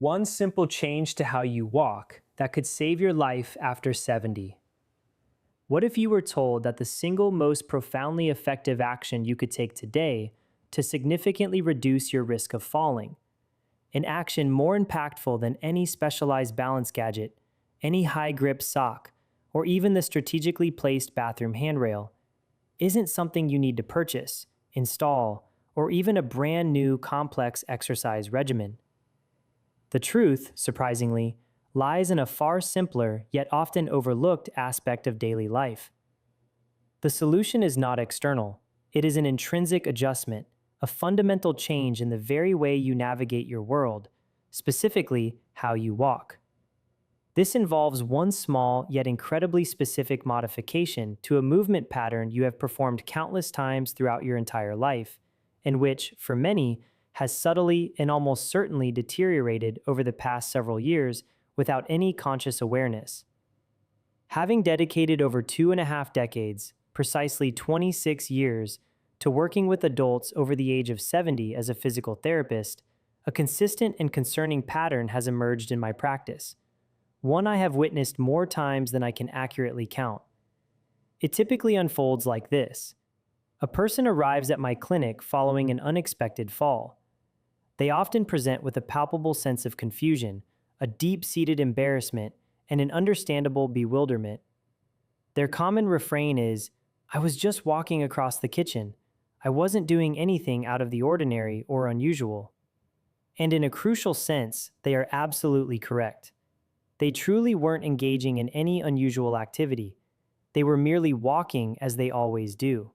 One simple change to how you walk that could save your life after 70. What if you were told that the single most profoundly effective action you could take today to significantly reduce your risk of falling, an action more impactful than any specialized balance gadget, any high grip sock, or even the strategically placed bathroom handrail, isn't something you need to purchase, install, or even a brand new complex exercise regimen? The truth, surprisingly, lies in a far simpler yet often overlooked aspect of daily life. The solution is not external, it is an intrinsic adjustment, a fundamental change in the very way you navigate your world, specifically how you walk. This involves one small yet incredibly specific modification to a movement pattern you have performed countless times throughout your entire life, and which, for many, has subtly and almost certainly deteriorated over the past several years without any conscious awareness. Having dedicated over 2.5 decades, precisely 26 years, to working with adults over the age of 70 as a physical therapist, a consistent and concerning pattern has emerged in my practice, one I have witnessed more times than I can accurately count. It typically unfolds like this. A person arrives at my clinic following an unexpected fall. They often present with a palpable sense of confusion, a deep-seated embarrassment, and an understandable bewilderment. Their common refrain is, "I was just walking across the kitchen. I wasn't doing anything out of the ordinary or unusual." And in a crucial sense, they are absolutely correct. They truly weren't engaging in any unusual activity. They were merely walking as they always do.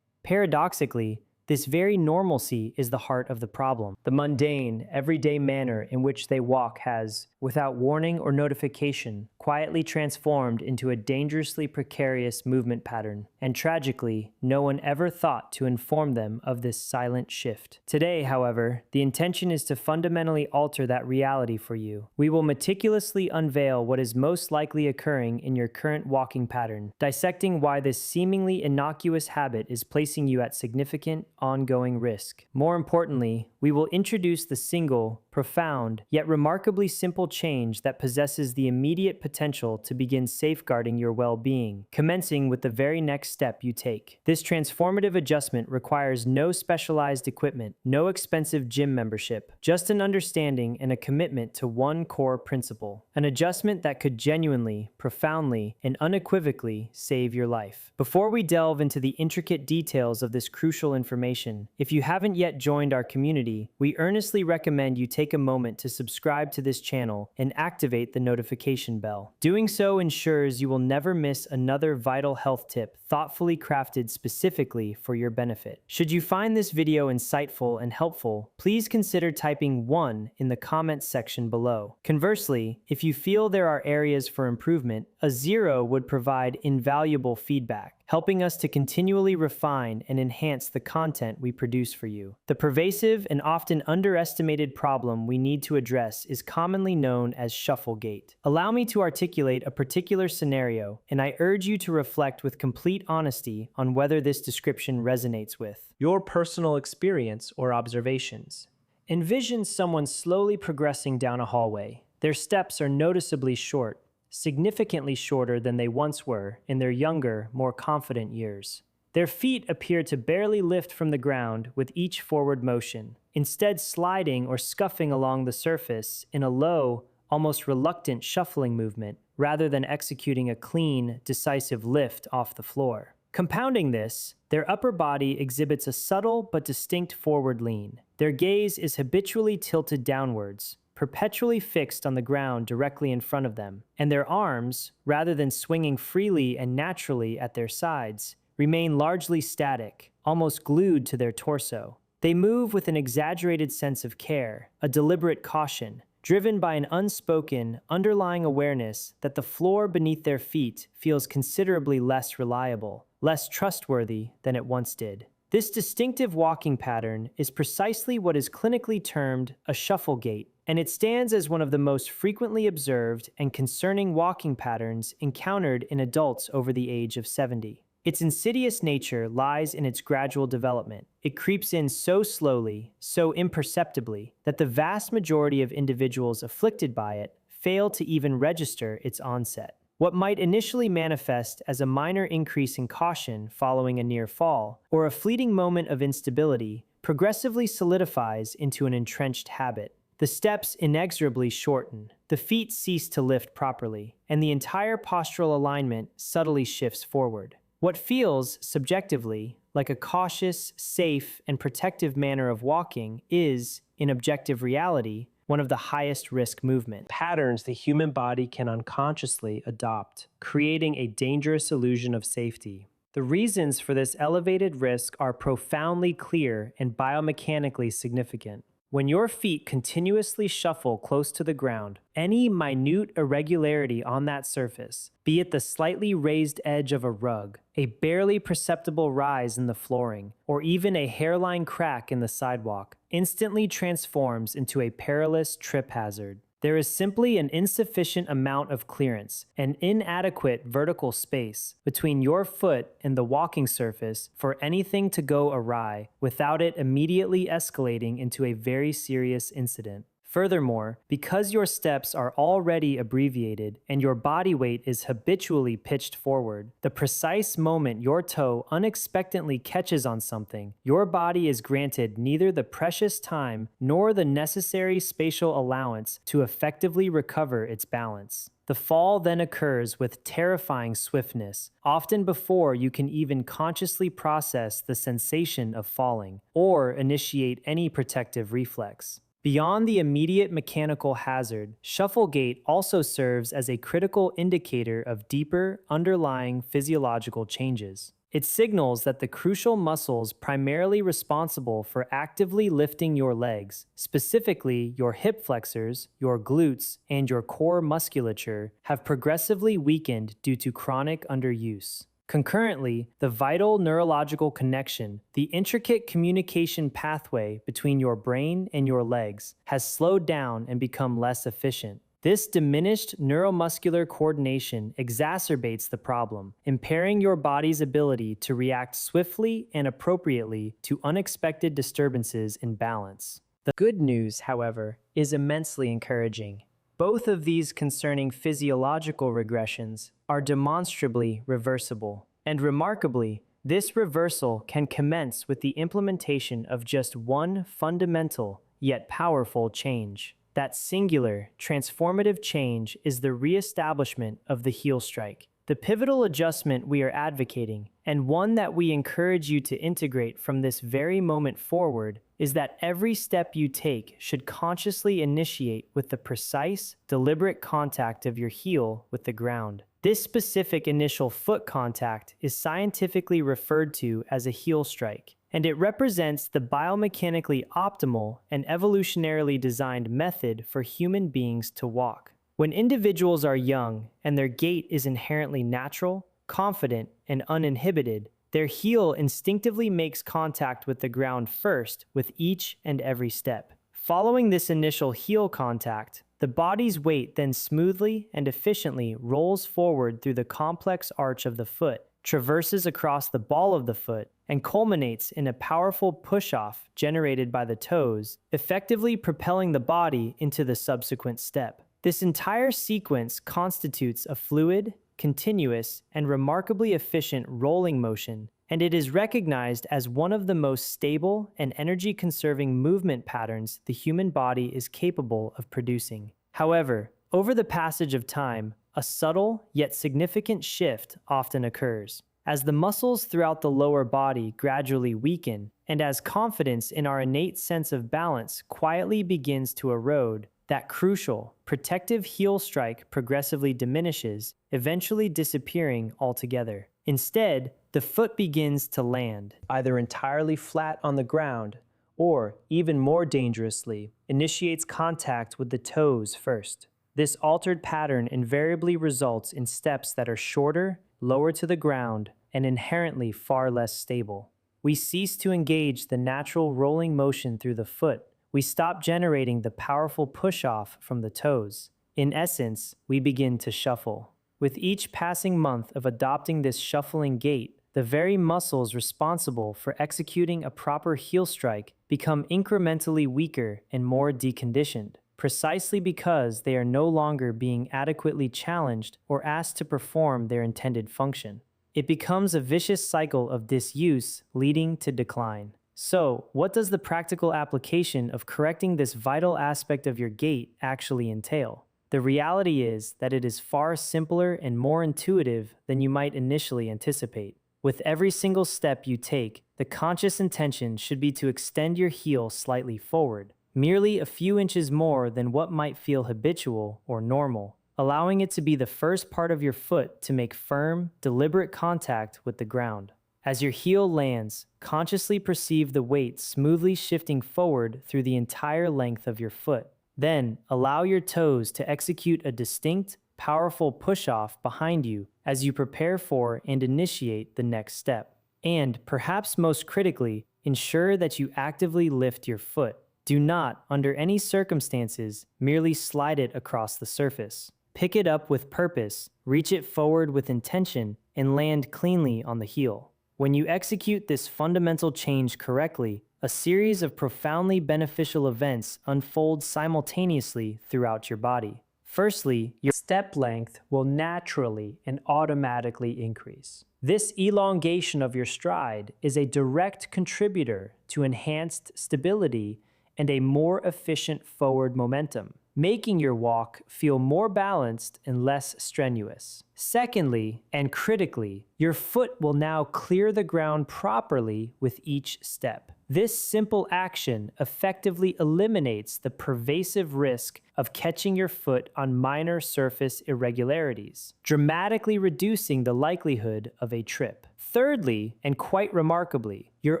Paradoxically, this very normalcy is the heart of the problem. The mundane, everyday manner in which they walk has, without warning or notification, quietly transformed into a dangerously precarious movement pattern. And tragically, no one ever thought to inform them of this silent shift. Today, however, the intention is to fundamentally alter that reality for you. We will meticulously unveil what is most likely occurring in your current walking pattern, dissecting why this seemingly innocuous habit is placing you at significant, ongoing risk. More importantly, we will introduce the single, profound, yet remarkably simple change that possesses the immediate potential to begin safeguarding your well-being, commencing with the very next step you take. This transformative adjustment requires no specialized equipment, no expensive gym membership, just an understanding and a commitment to one core principle, an adjustment that could genuinely, profoundly, and unequivocally save your life. Before we delve into the intricate details of this crucial information, if you haven't yet joined our community, we earnestly recommend you take a moment to subscribe to this channel and activate the notification bell. Doing so ensures you will never miss another vital health tip thoughtfully crafted specifically for your benefit. Should you find this video insightful and helpful, please consider typing 1 in the comments section below. Conversely, if you feel there are areas for improvement, a 0 would provide invaluable feedback, helping us to continually refine and enhance the content we produce for you. The pervasive and often underestimated problem we need to address is commonly known as shuffle gait. Allow me to articulate a particular scenario, and I urge you to reflect with complete honesty on whether this description resonates with your personal experience or observations. Envision someone slowly progressing down a hallway. Their steps are noticeably short, significantly shorter than they once were in their younger, more confident years. Their feet appear to barely lift from the ground with each forward motion, instead sliding or scuffing along the surface in a low, almost reluctant shuffling movement, rather than executing a clean, decisive lift off the floor. Compounding this, their upper body exhibits a subtle but distinct forward lean. Their gaze is habitually tilted downwards, perpetually fixed on the ground directly in front of them, and their arms, rather than swinging freely and naturally at their sides, remain largely static, almost glued to their torso. They move with an exaggerated sense of care, a deliberate caution, driven by an unspoken, underlying awareness that the floor beneath their feet feels considerably less reliable, less trustworthy than it once did. This distinctive walking pattern is precisely what is clinically termed a shuffle gait, and it stands as one of the most frequently observed and concerning walking patterns encountered in adults over the age of 70. Its insidious nature lies in its gradual development. It creeps in so slowly, so imperceptibly, that the vast majority of individuals afflicted by it fail to even register its onset. What might initially manifest as a minor increase in caution following a near fall, or a fleeting moment of instability, progressively solidifies into an entrenched habit. The steps inexorably shorten, the feet cease to lift properly, and the entire postural alignment subtly shifts forward. What feels, subjectively, like a cautious, safe, and protective manner of walking is, in objective reality, one of the highest risk movement patterns the human body can unconsciously adopt, creating a dangerous illusion of safety. The reasons for this elevated risk are profoundly clear and biomechanically significant. When your feet continuously shuffle close to the ground, any minute irregularity on that surface, be it the slightly raised edge of a rug, a barely perceptible rise in the flooring, or even a hairline crack in the sidewalk, instantly transforms into a perilous trip hazard. There is simply an insufficient amount of clearance, an inadequate vertical space between your foot and the walking surface for anything to go awry without it immediately escalating into a very serious incident. Furthermore, because your steps are already abbreviated and your body weight is habitually pitched forward, the precise moment your toe unexpectedly catches on something, your body is granted neither the precious time nor the necessary spatial allowance to effectively recover its balance. The fall then occurs with terrifying swiftness, often before you can even consciously process the sensation of falling or initiate any protective reflex. Beyond the immediate mechanical hazard, shuffle gait also serves as a critical indicator of deeper, underlying physiological changes. It signals that the crucial muscles primarily responsible for actively lifting your legs, specifically your hip flexors, your glutes, and your core musculature, have progressively weakened due to chronic underuse. Concurrently, the vital neurological connection, the intricate communication pathway between your brain and your legs, has slowed down and become less efficient. This diminished neuromuscular coordination exacerbates the problem, impairing your body's ability to react swiftly and appropriately to unexpected disturbances in balance. The good news, however, is immensely encouraging. Both of these concerning physiological regressions are demonstrably reversible. And remarkably, this reversal can commence with the implementation of just one fundamental yet powerful change. That singular, transformative change is the reestablishment of the heel strike. The pivotal adjustment we are advocating, and one that we encourage you to integrate from this very moment forward, is that every step you take should consciously initiate with the precise, deliberate contact of your heel with the ground. This specific initial foot contact is scientifically referred to as a heel strike, and it represents the biomechanically optimal and evolutionarily designed method for human beings to walk. When individuals are young and their gait is inherently natural, confident, and uninhibited, their heel instinctively makes contact with the ground first with each and every step. Following this initial heel contact, the body's weight then smoothly and efficiently rolls forward through the complex arch of the foot, traverses across the ball of the foot, and culminates in a powerful push-off generated by the toes, effectively propelling the body into the subsequent step. This entire sequence constitutes a fluid, continuous, and remarkably efficient rolling motion, and it is recognized as one of the most stable and energy-conserving movement patterns the human body is capable of producing. However, over the passage of time, a subtle yet significant shift often occurs. As the muscles throughout the lower body gradually weaken, and as confidence in our innate sense of balance quietly begins to erode, that crucial, protective heel strike progressively diminishes, eventually disappearing altogether. Instead, the foot begins to land, either entirely flat on the ground, or, even more dangerously, initiates contact with the toes first. This altered pattern invariably results in steps that are shorter, lower to the ground, and inherently far less stable. We cease to engage the natural rolling motion through the foot. We stop generating the powerful push-off from the toes. In essence, we begin to shuffle. With each passing month of adopting this shuffling gait, the very muscles responsible for executing a proper heel strike become incrementally weaker and more deconditioned, precisely because they are no longer being adequately challenged or asked to perform their intended function. It becomes a vicious cycle of disuse leading to decline. So, what does the practical application of correcting this vital aspect of your gait actually entail? The reality is that it is far simpler and more intuitive than you might initially anticipate. With every single step you take, the conscious intention should be to extend your heel slightly forward, merely a few inches more than what might feel habitual or normal, allowing it to be the first part of your foot to make firm, deliberate contact with the ground. As your heel lands, consciously perceive the weight smoothly shifting forward through the entire length of your foot. Then, allow your toes to execute a distinct, powerful push-off behind you as you prepare for and initiate the next step. And, perhaps most critically, ensure that you actively lift your foot. Do not, under any circumstances, merely slide it across the surface. Pick it up with purpose, reach it forward with intention, and land cleanly on the heel. When you execute this fundamental change correctly, a series of profoundly beneficial events unfold simultaneously throughout your body. Firstly, your step length will naturally and automatically increase. This elongation of your stride is a direct contributor to enhanced stability and a more efficient forward momentum, making your walk feel more balanced and less strenuous. Secondly, and critically, your foot will now clear the ground properly with each step. This simple action effectively eliminates the pervasive risk of catching your foot on minor surface irregularities, dramatically reducing the likelihood of a trip. Thirdly, and quite remarkably, your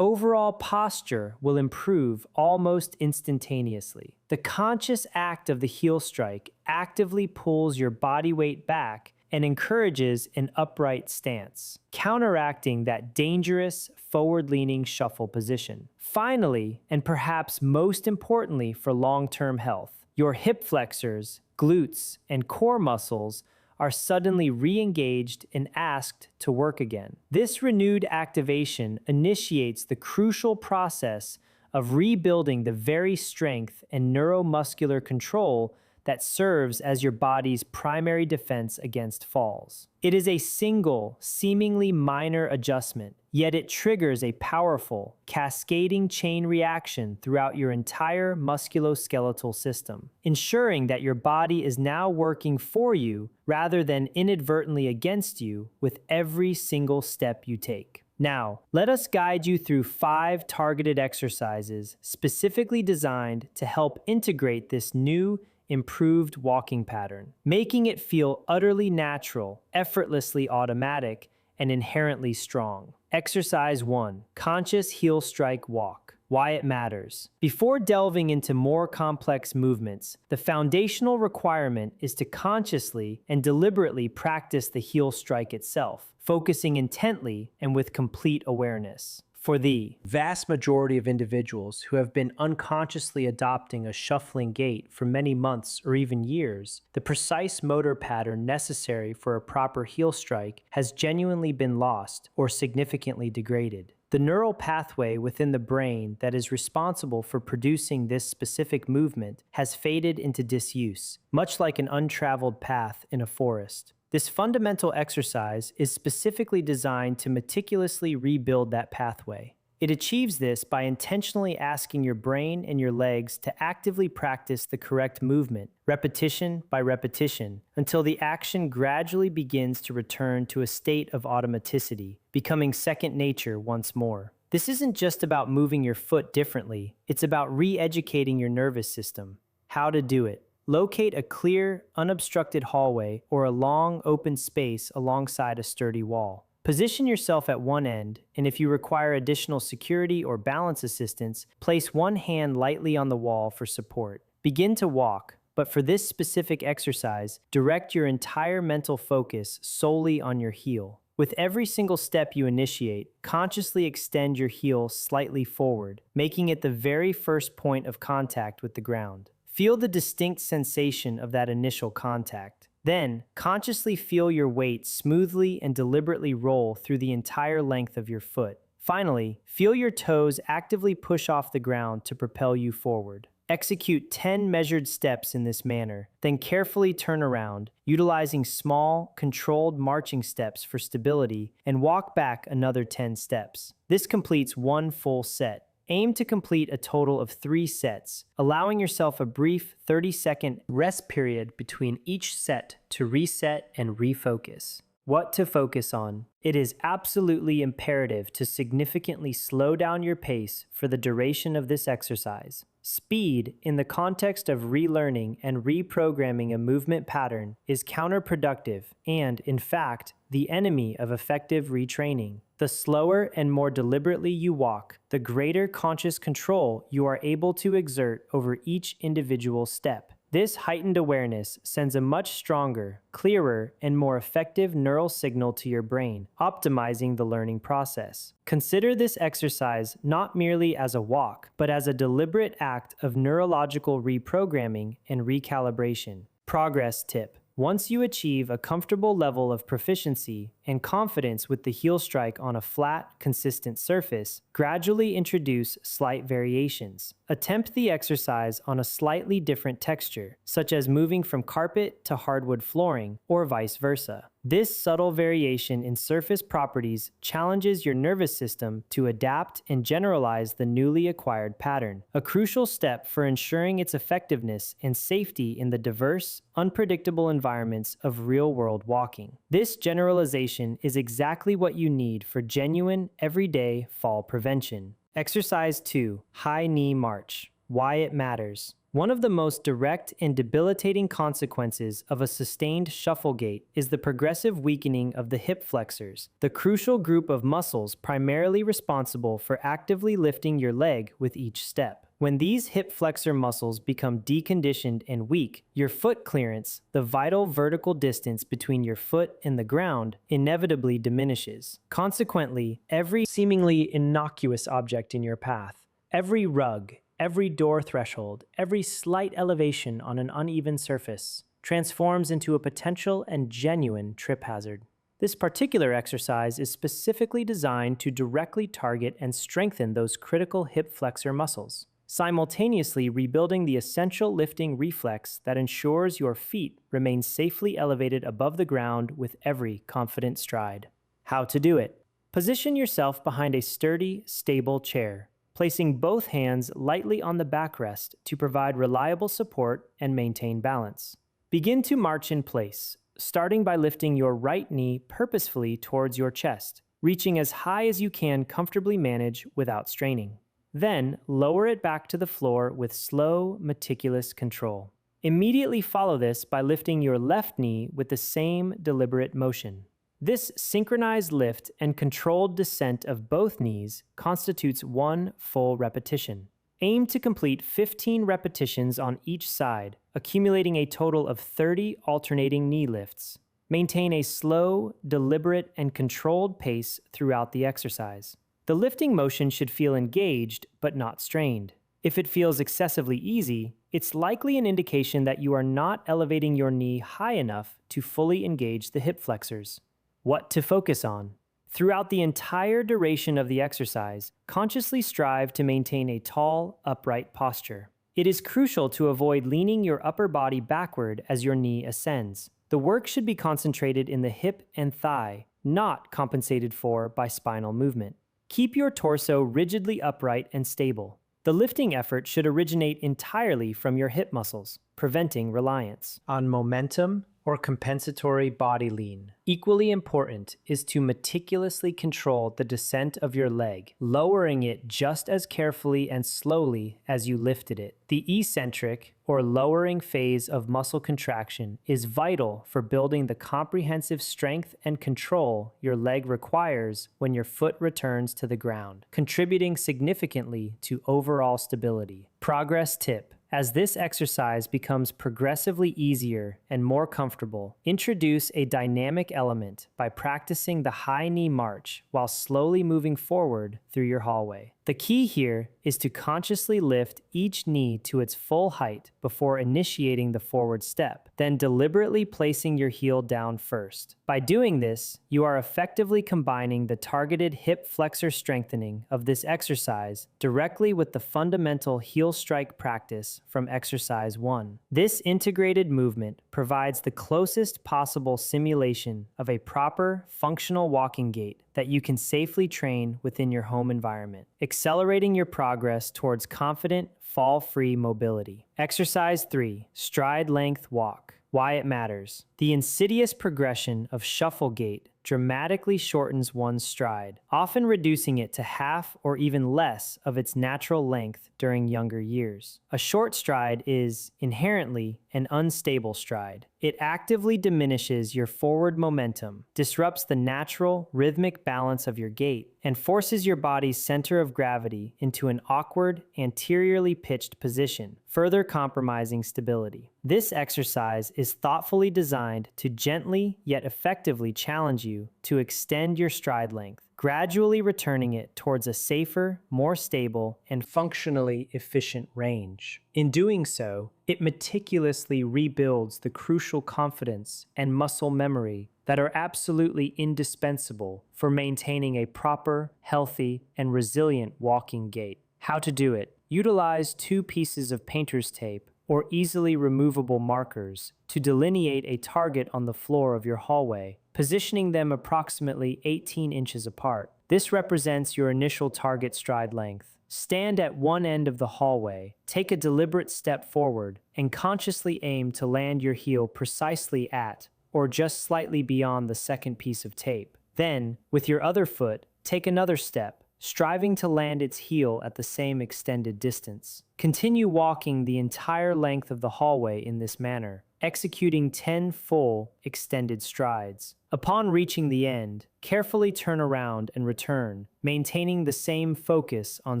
overall posture will improve almost instantaneously. The conscious act of the heel strike actively pulls your body weight back and encourages an upright stance, counteracting that dangerous forward-leaning shuffle position. Finally, and perhaps most importantly for long-term health, your hip flexors, glutes, and core muscles are suddenly re-engaged and asked to work again. This renewed activation initiates the crucial process of rebuilding the very strength and neuromuscular control that serves as your body's primary defense against falls. It is a single, seemingly minor adjustment, yet it triggers a powerful, cascading chain reaction throughout your entire musculoskeletal system, ensuring that your body is now working for you rather than inadvertently against you with every single step you take. Now, let us guide you through 5 targeted exercises specifically designed to help integrate this new, improved walking pattern, making it feel utterly natural, effortlessly automatic, and inherently strong. Exercise 1. Conscious heel strike walk. Why it matters. Before delving into more complex movements, the foundational requirement is to consciously and deliberately practice the heel strike itself, focusing intently and with complete awareness. For the vast majority of individuals who have been unconsciously adopting a shuffling gait for many months or even years, the precise motor pattern necessary for a proper heel strike has genuinely been lost or significantly degraded. The neural pathway within the brain that is responsible for producing this specific movement has faded into disuse, much like an untraveled path in a forest. This fundamental exercise is specifically designed to meticulously rebuild that pathway. It achieves this by intentionally asking your brain and your legs to actively practice the correct movement, repetition by repetition, until the action gradually begins to return to a state of automaticity, becoming second nature once more. This isn't just about moving your foot differently, it's about re-educating your nervous system. How to do it. Locate a clear, unobstructed hallway or a long, open space alongside a sturdy wall. Position yourself at one end, and if you require additional security or balance assistance, place one hand lightly on the wall for support. Begin to walk, but for this specific exercise, direct your entire mental focus solely on your heel. With every single step you initiate, consciously extend your heel slightly forward, making it the very first point of contact with the ground. Feel the distinct sensation of that initial contact. Then, consciously feel your weight smoothly and deliberately roll through the entire length of your foot. Finally, feel your toes actively push off the ground to propel you forward. Execute 10 measured steps in this manner, then carefully turn around, utilizing small, controlled marching steps for stability, and walk back another 10 steps. This completes one full set. Aim to complete a total of 3 sets, allowing yourself a brief 30-second rest period between each set to reset and refocus. What to focus on? It is absolutely imperative to significantly slow down your pace for the duration of this exercise. Speed, in the context of relearning and reprogramming a movement pattern, is counterproductive and, in fact, the enemy of effective retraining. The slower and more deliberately you walk, the greater conscious control you are able to exert over each individual step. This heightened awareness sends a much stronger, clearer, and more effective neural signal to your brain, optimizing the learning process. Consider this exercise not merely as a walk, but as a deliberate act of neurological reprogramming and recalibration. Progress tip. Once you achieve a comfortable level of proficiency and confidence with the heel strike on a flat, consistent surface, gradually introduce slight variations. Attempt the exercise on a slightly different texture, such as moving from carpet to hardwood flooring, or vice versa. This subtle variation in surface properties challenges your nervous system to adapt and generalize the newly acquired pattern, a crucial step for ensuring its effectiveness and safety in the diverse, unpredictable environments of real-world walking. This generalization is exactly what you need for genuine, everyday fall prevention. Exercise 2. High Knee March. Why it matters. One of the most direct and debilitating consequences of a sustained shuffle gait is the progressive weakening of the hip flexors, the crucial group of muscles primarily responsible for actively lifting your leg with each step. When these hip flexor muscles become deconditioned and weak, your foot clearance, the vital vertical distance between your foot and the ground, inevitably diminishes. Consequently, every seemingly innocuous object in your path, every rug, every door threshold, every slight elevation on an uneven surface, transforms into a potential and genuine trip hazard. This particular exercise is specifically designed to directly target and strengthen those critical hip flexor muscles, simultaneously rebuilding the essential lifting reflex that ensures your feet remain safely elevated above the ground with every confident stride. How to do it? Position yourself behind a sturdy, stable chair, placing both hands lightly on the backrest to provide reliable support and maintain balance. Begin to march in place, starting by lifting your right knee purposefully towards your chest, reaching as high as you can comfortably manage without straining. Then, lower it back to the floor with slow, meticulous control. Immediately follow this by lifting your left knee with the same deliberate motion. This synchronized lift and controlled descent of both knees constitutes one full repetition. Aim to complete 15 repetitions on each side, accumulating a total of 30 alternating knee lifts. Maintain a slow, deliberate, and controlled pace throughout the exercise. The lifting motion should feel engaged but not strained. If it feels excessively easy, it's likely an indication that you are not elevating your knee high enough to fully engage the hip flexors. What to focus on? Throughout the entire duration of the exercise, consciously strive to maintain a tall, upright posture. It is crucial to avoid leaning your upper body backward as your knee ascends. The work should be concentrated in the hip and thigh, not compensated for by spinal movement. Keep your torso rigidly upright and stable. The lifting effort should originate entirely from your hip muscles, preventing reliance on momentum or compensatory body lean. Equally important is to meticulously control the descent of your leg, lowering it just as carefully and slowly as you lifted it. The eccentric, or lowering phase of muscle contraction is vital for building the comprehensive strength and control your leg requires when your foot returns to the ground, contributing significantly to overall stability. Progress tip. As this exercise becomes progressively easier and more comfortable, introduce a dynamic element by practicing the high knee march while slowly moving forward through your hallway. The key here is to consciously lift each knee to its full height before initiating the forward step, then deliberately placing your heel down first. By doing this, you are effectively combining the targeted hip flexor strengthening of this exercise directly with the fundamental heel strike practice from exercise 1. This integrated movement provides the closest possible simulation of a proper, functional walking gait that you can safely train within your home environment, accelerating your progress towards confident, fall-free mobility. Exercise 3, stride length walk. Why it matters. The insidious progression of shuffle gait dramatically shortens one's stride, often reducing it to half or even less of its natural length during younger years. A short stride is, inherently, an unstable stride. It actively diminishes your forward momentum, disrupts the natural, rhythmic balance of your gait, and forces your body's center of gravity into an awkward, anteriorly pitched position, further compromising stability. This exercise is thoughtfully designed to gently yet effectively challenge you to extend your stride length, gradually returning it towards a safer, more stable, and functionally efficient range. In doing so, it meticulously rebuilds the crucial confidence and muscle memory that are absolutely indispensable for maintaining a proper, healthy, and resilient walking gait. How to do it? Utilize 2 pieces of painter's tape or easily removable markers to delineate a target on the floor of your hallway, positioning them approximately 18 inches apart. This represents your initial target stride length. Stand at one end of the hallway, take a deliberate step forward, and consciously aim to land your heel precisely at or just slightly beyond the second piece of tape. Then, with your other foot, take another step, striving to land its heel at the same extended distance. Continue walking the entire length of the hallway in this manner, executing 10 full, extended strides. Upon reaching the end, carefully turn around and return, maintaining the same focus on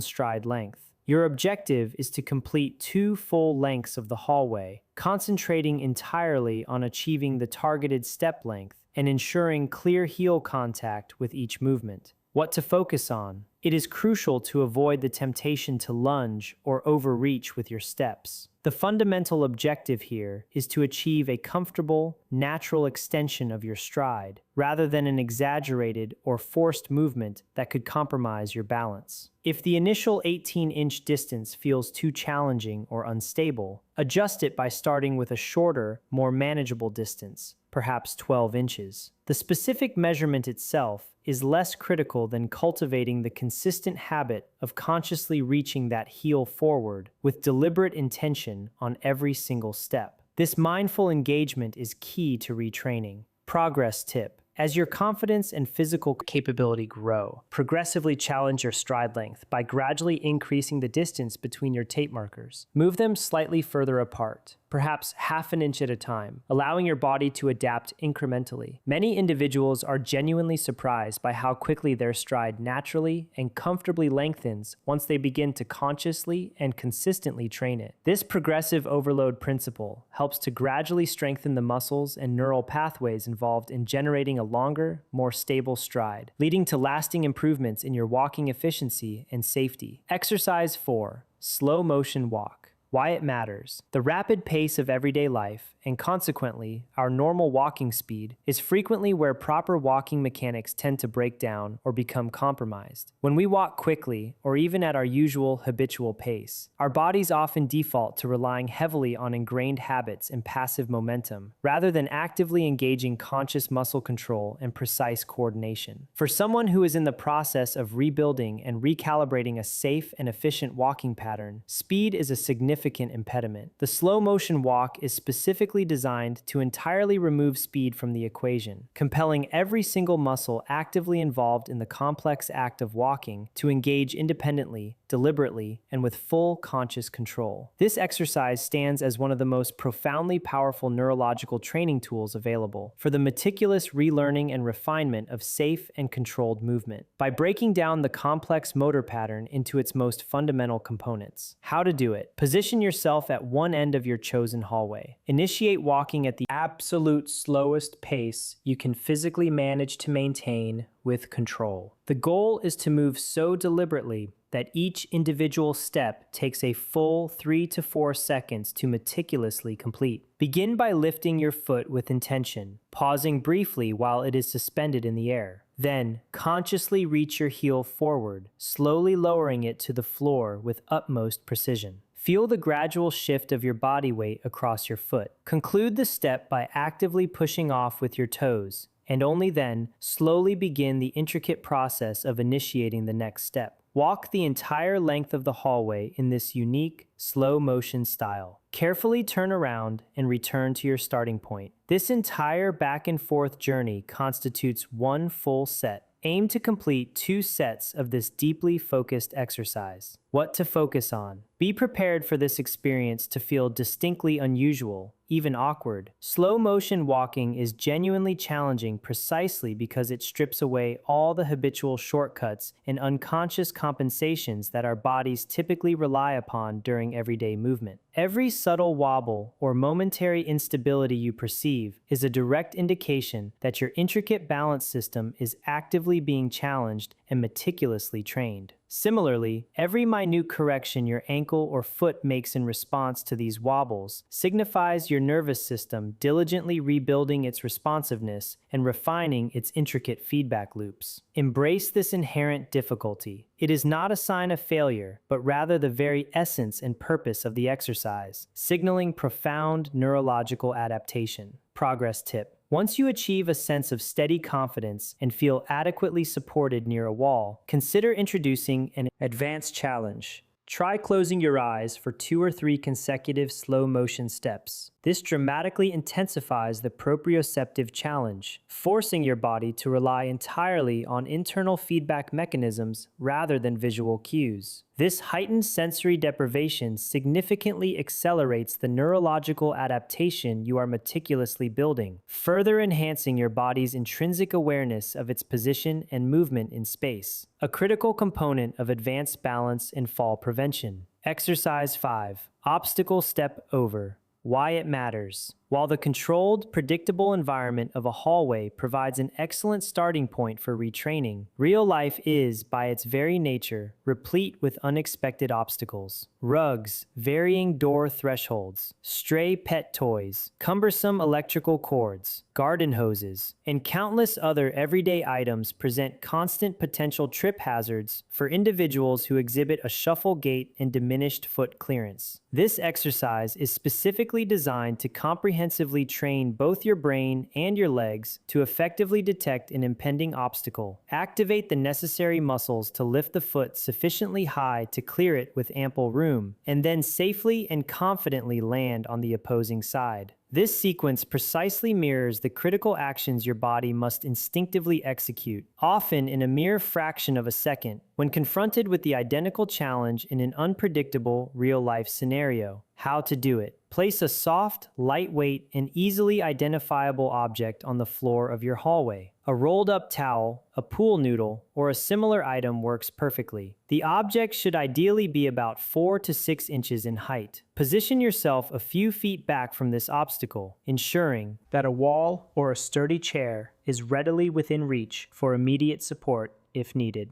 stride length. Your objective is to complete 2 full lengths of the hallway, concentrating entirely on achieving the targeted step length and ensuring clear heel contact with each movement. What to focus on? It is crucial to avoid the temptation to lunge or overreach with your steps. The fundamental objective here is to achieve a comfortable, natural extension of your stride, rather than an exaggerated or forced movement that could compromise your balance. If the initial 18-inch distance feels too challenging or unstable, adjust it by starting with a shorter, more manageable distance, perhaps 12 inches. The specific measurement itself is less critical than cultivating the consistent habit of consciously reaching that heel forward with deliberate intention on every single step. This mindful engagement is key to retraining. Progress tip. As your confidence and physical capability grow, progressively challenge your stride length by gradually increasing the distance between your tape markers. Move them slightly further apart, perhaps half an inch at a time, allowing your body to adapt incrementally. Many individuals are genuinely surprised by how quickly their stride naturally and comfortably lengthens once they begin to consciously and consistently train it. This progressive overload principle helps to gradually strengthen the muscles and neural pathways involved in generating a longer, more stable stride, leading to lasting improvements in your walking efficiency and safety. Exercise 4, slow motion walk. Why it matters. The rapid pace of everyday life, and consequently, our normal walking speed, is frequently where proper walking mechanics tend to break down or become compromised. When we walk quickly, or even at our usual habitual pace, our bodies often default to relying heavily on ingrained habits and passive momentum, rather than actively engaging conscious muscle control and precise coordination. For someone who is in the process of rebuilding and recalibrating a safe and efficient walking pattern, speed is a significant impediment. The slow motion walk is specifically designed to entirely remove speed from the equation, compelling every single muscle actively involved in the complex act of walking to engage independently, deliberately, and with full conscious control. This exercise stands as one of the most profoundly powerful neurological training tools available for the meticulous relearning and refinement of safe and controlled movement. By breaking down the complex motor pattern into its most fundamental components. How to do it. Position yourself at one end of your chosen hallway. Initiate walking at the absolute slowest pace you can physically manage to maintain with control. The goal is to move so deliberately that each individual step takes a full 3 to 4 seconds to meticulously complete. Begin by lifting your foot with intention, pausing briefly while it is suspended in the air. Then, consciously reach your heel forward, slowly lowering it to the floor with utmost precision. Feel the gradual shift of your body weight across your foot. Conclude the step by actively pushing off with your toes, and only then slowly begin the intricate process of initiating the next step. Walk the entire length of the hallway in this unique, slow motion style. Carefully turn around and return to your starting point. This entire back and forth journey constitutes one full set. Aim to complete 2 sets of this deeply focused exercise. What to focus on. Be prepared for this experience to feel distinctly unusual, even awkward. Slow motion walking is genuinely challenging precisely because it strips away all the habitual shortcuts and unconscious compensations that our bodies typically rely upon during everyday movement. Every subtle wobble or momentary instability you perceive is a direct indication that your intricate balance system is actively being challenged and meticulously trained. Similarly, every minute correction your ankle or foot makes in response to these wobbles signifies your nervous system diligently rebuilding its responsiveness and refining its intricate feedback loops. Embrace this inherent difficulty. It is not a sign of failure, but rather the very essence and purpose of the exercise, signaling profound neurological adaptation. Progress tip. Once you achieve a sense of steady confidence and feel adequately supported near a wall, consider introducing an advanced challenge. Try closing your eyes for 2 or 3 consecutive slow motion steps. This dramatically intensifies the proprioceptive challenge, forcing your body to rely entirely on internal feedback mechanisms rather than visual cues. This heightened sensory deprivation significantly accelerates the neurological adaptation you are meticulously building, further enhancing your body's intrinsic awareness of its position and movement in space, a critical component of advanced balance and fall prevention. Exercise 5. Obstacle step over. Why it matters. While the controlled, predictable environment of a hallway provides an excellent starting point for retraining, real life is, by its very nature, replete with unexpected obstacles. Rugs, varying door thresholds, stray pet toys, cumbersome electrical cords, garden hoses, and countless other everyday items present constant potential trip hazards for individuals who exhibit a shuffle gait and diminished foot clearance. This exercise is specifically designed to comprehensively train both your brain and your legs to effectively detect an impending obstacle. Activate the necessary muscles to lift the foot sufficiently high to clear it with ample room, and then safely and confidently land on the opposing side. This sequence precisely mirrors the critical actions your body must instinctively execute, often in a mere fraction of a second, when confronted with the identical challenge in an unpredictable, real-life scenario. How to do it. Place a soft, lightweight, and easily identifiable object on the floor of your hallway. A rolled-up towel, a pool noodle, or a similar item works perfectly. The object should ideally be about 4 to 6 inches in height. Position yourself a few feet back from this obstacle, ensuring that a wall or a sturdy chair is readily within reach for immediate support if needed.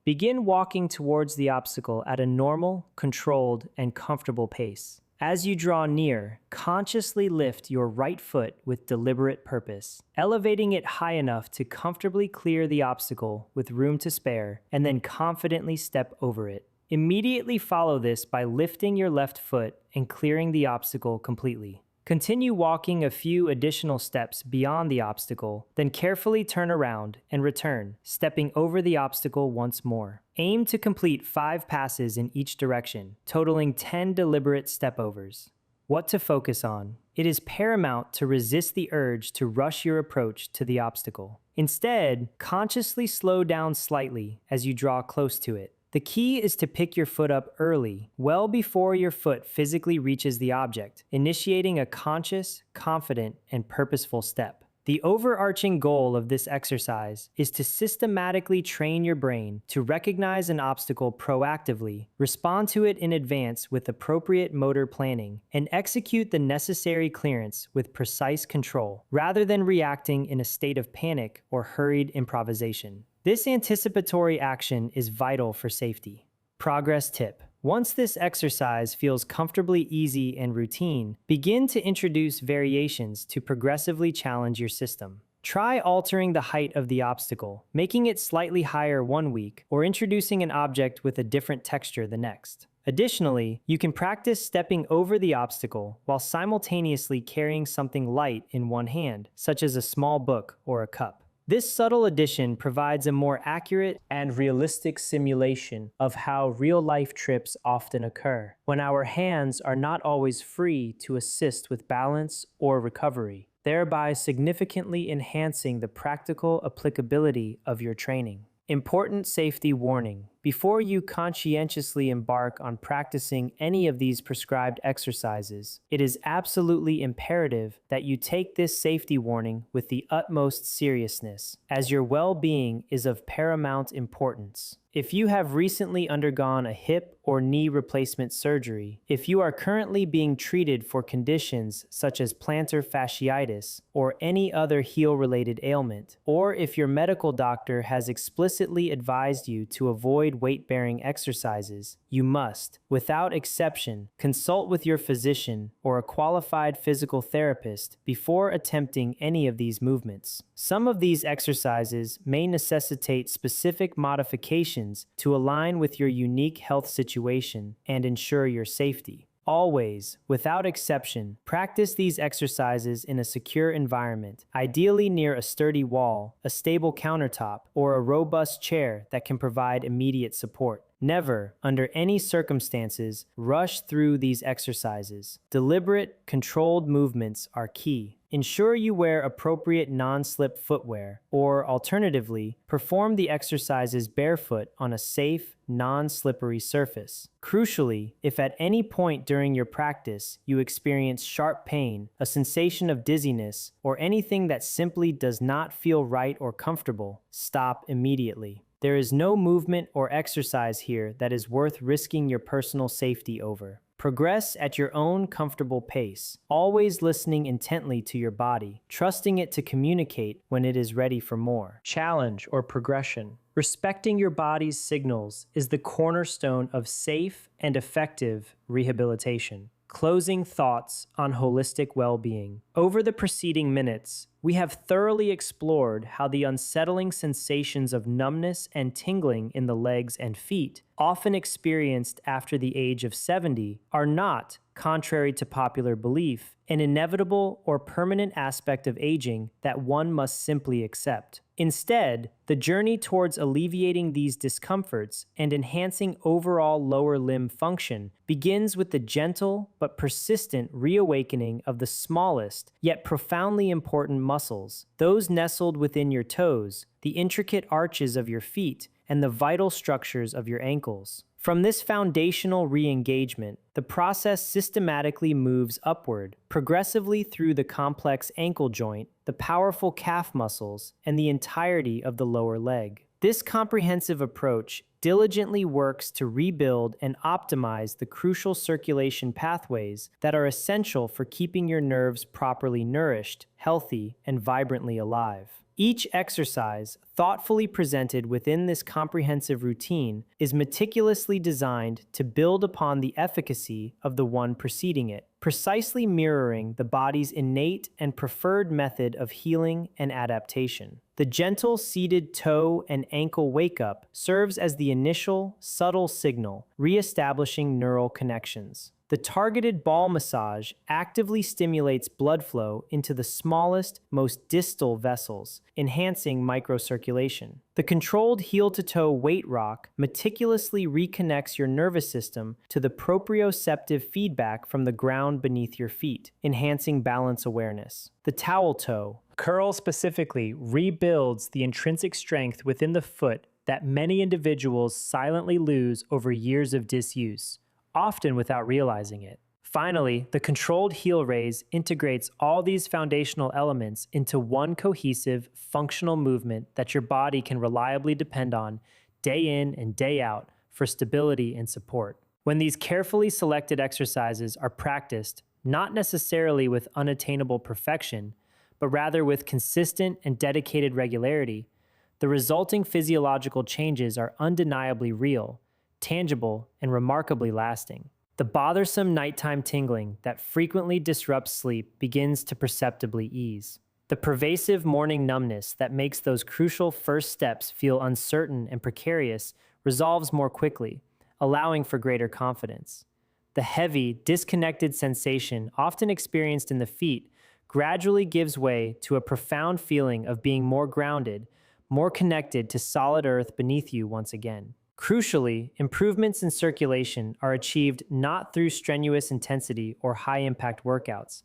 Begin walking towards the obstacle at a normal, controlled, and comfortable pace. As you draw near, consciously lift your right foot with deliberate purpose, elevating it high enough to comfortably clear the obstacle with room to spare, and then confidently step over it. Immediately follow this by lifting your left foot and clearing the obstacle completely. Continue walking a few additional steps beyond the obstacle, then carefully turn around and return, stepping over the obstacle once more. Aim to complete 5 passes in each direction, totaling 10 deliberate stepovers. What to focus on. It is paramount to resist the urge to rush your approach to the obstacle. Instead, consciously slow down slightly as you draw close to it. The key is to pick your foot up early, well before your foot physically reaches the object, initiating a conscious, confident, and purposeful step. The overarching goal of this exercise is to systematically train your brain to recognize an obstacle proactively, respond to it in advance with appropriate motor planning, and execute the necessary clearance with precise control, rather than reacting in a state of panic or hurried improvisation. This anticipatory action is vital for safety. Progress tip. Once this exercise feels comfortably easy and routine, begin to introduce variations to progressively challenge your system. Try altering the height of the obstacle, making it slightly higher one week, or introducing an object with a different texture the next. Additionally, you can practice stepping over the obstacle while simultaneously carrying something light in one hand, such as a small book or a cup. This subtle addition provides a more accurate and realistic simulation of how real-life trips often occur, when our hands are not always free to assist with balance or recovery, thereby significantly enhancing the practical applicability of your training. Important safety warning. Before you conscientiously embark on practicing any of these prescribed exercises, it is absolutely imperative that you take this safety warning with the utmost seriousness, as your well-being is of paramount importance. If you have recently undergone a hip or knee replacement surgery, if you are currently being treated for conditions such as plantar fasciitis or any other heel-related ailment, or if your medical doctor has explicitly advised you to avoid weight-bearing exercises, you must, without exception, consult with your physician or a qualified physical therapist before attempting any of these movements. Some of these exercises may necessitate specific modifications to align with your unique health situation and ensure your safety. Always, without exception, practice these exercises in a secure environment, ideally near a sturdy wall, a stable countertop, or a robust chair that can provide immediate support. Never, under any circumstances, rush through these exercises. Deliberate, controlled movements are key. Ensure you wear appropriate non-slip footwear, or alternatively, perform the exercises barefoot on a safe, non-slippery surface. Crucially, if at any point during your practice you experience sharp pain, a sensation of dizziness, or anything that simply does not feel right or comfortable, stop immediately. There is no movement or exercise here that is worth risking your personal safety over. Progress at your own comfortable pace, always listening intently to your body, trusting it to communicate when it is ready for more. Challenge or progression. Respecting your body's signals is the cornerstone of safe and effective rehabilitation. Closing thoughts on holistic well-being. Over the preceding minutes, we have thoroughly explored how the unsettling sensations of numbness and tingling in the legs and feet, often experienced after the age of 70, are not, contrary to popular belief, an inevitable or permanent aspect of aging that one must simply accept. Instead, the journey towards alleviating these discomforts and enhancing overall lower limb function begins with the gentle but persistent reawakening of the smallest yet profoundly important muscles, those nestled within your toes, the intricate arches of your feet, and the vital structures of your ankles. From this foundational re-engagement, the process systematically moves upward, progressively through the complex ankle joint, the powerful calf muscles, and the entirety of the lower leg. This comprehensive approach diligently works to rebuild and optimize the crucial circulation pathways that are essential for keeping your nerves properly nourished, healthy, and vibrantly alive. Each exercise, thoughtfully presented within this comprehensive routine, is meticulously designed to build upon the efficacy of the one preceding it, precisely mirroring the body's innate and preferred method of healing and adaptation. The gentle seated toe and ankle wake-up serves as the initial, subtle signal, reestablishing neural connections. The targeted ball massage actively stimulates blood flow into the smallest, most distal vessels, enhancing microcirculation. The controlled heel-to-toe weight rock meticulously reconnects your nervous system to the proprioceptive feedback from the ground beneath your feet, enhancing balance awareness. The towel toe curl specifically rebuilds the intrinsic strength within the foot that many individuals silently lose over years of disuse, often without realizing it. Finally, the controlled heel raise integrates all these foundational elements into one cohesive, functional movement that your body can reliably depend on day in and day out for stability and support. When these carefully selected exercises are practiced, not necessarily with unattainable perfection, but rather with consistent and dedicated regularity, the resulting physiological changes are undeniably real, tangible, and remarkably lasting. The bothersome nighttime tingling that frequently disrupts sleep begins to perceptibly ease. The pervasive morning numbness that makes those crucial first steps feel uncertain and precarious resolves more quickly, allowing for greater confidence. The heavy, disconnected sensation often experienced in the feet gradually gives way to a profound feeling of being more grounded, more connected to solid earth beneath you once again. Crucially, improvements in circulation are achieved not through strenuous intensity or high-impact workouts,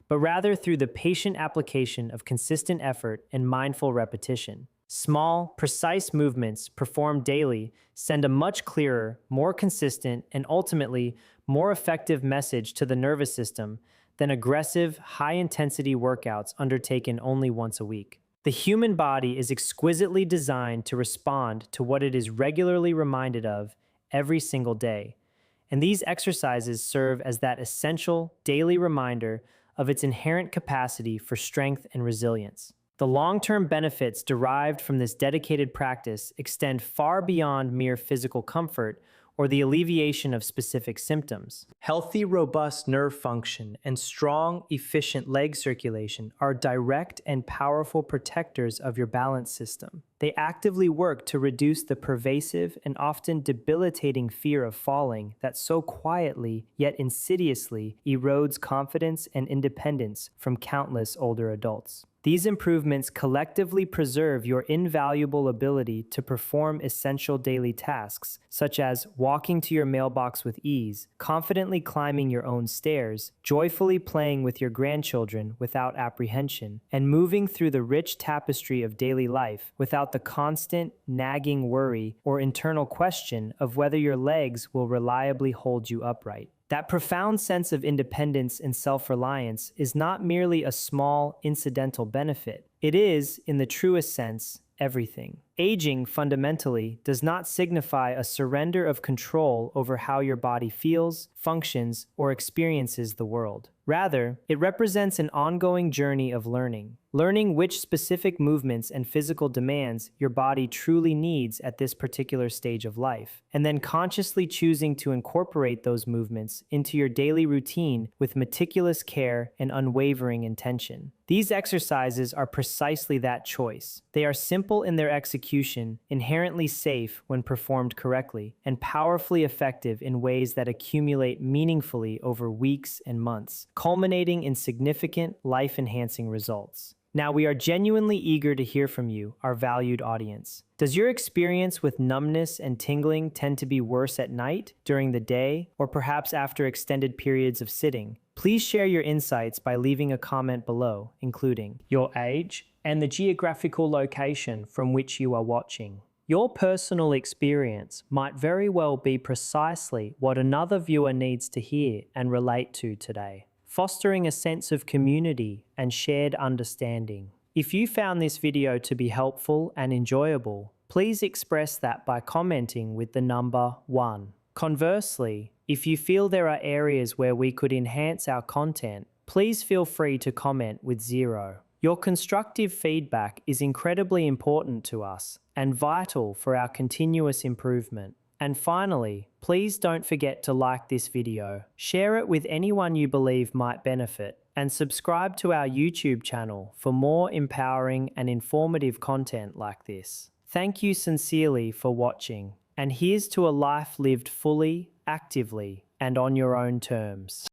but rather through the patient application of consistent effort and mindful repetition. Small, precise movements performed daily send a much clearer, more consistent, and ultimately more effective message to the nervous system than aggressive, high-intensity workouts undertaken only once a week. The human body is exquisitely designed to respond to what it is regularly reminded of every single day, and these exercises serve as that essential daily reminder of its inherent capacity for strength and resilience. The long-term benefits derived from this dedicated practice extend far beyond mere physical comfort or the alleviation of specific symptoms. Healthy, robust nerve function and strong, efficient leg circulation are direct and powerful protectors of your balance system. They actively work to reduce the pervasive and often debilitating fear of falling that so quietly, yet insidiously, erodes confidence and independence from countless older adults. These improvements collectively preserve your invaluable ability to perform essential daily tasks, such as walking to your mailbox with ease, confidently climbing your own stairs, joyfully playing with your grandchildren without apprehension, and moving through the rich tapestry of daily life without the constant, nagging worry or internal question of whether your legs will reliably hold you upright. That profound sense of independence and self-reliance is not merely a small, incidental benefit. It is, in the truest sense, everything. Aging, fundamentally, does not signify a surrender of control over how your body feels, functions, or experiences the world. Rather, it represents an ongoing journey of learning which specific movements and physical demands your body truly needs at this particular stage of life, and then consciously choosing to incorporate those movements into your daily routine with meticulous care and unwavering intention. These exercises are precisely that choice. They are simple in their execution, inherently safe when performed correctly, and powerfully effective in ways that accumulate meaningfully over weeks and months, culminating in significant, life-enhancing results. Now, we are genuinely eager to hear from you, our valued audience. Does your experience with numbness and tingling tend to be worse at night, during the day, or perhaps after extended periods of sitting? Please share your insights by leaving a comment below, including your age and the geographical location from which you are watching. Your personal experience might very well be precisely what another viewer needs to hear and relate to today, fostering a sense of community and shared understanding. If you found this video to be helpful and enjoyable, please express that by commenting with the number 1. Conversely, if you feel there are areas where we could enhance our content, please feel free to comment with 0. Your constructive feedback is incredibly important to us and vital for our continuous improvement. And finally, please don't forget to like this video, share it with anyone you believe might benefit, and subscribe to our YouTube channel for more empowering and informative content like this. Thank you sincerely for watching, and here's to a life lived fully, actively, and on your own terms.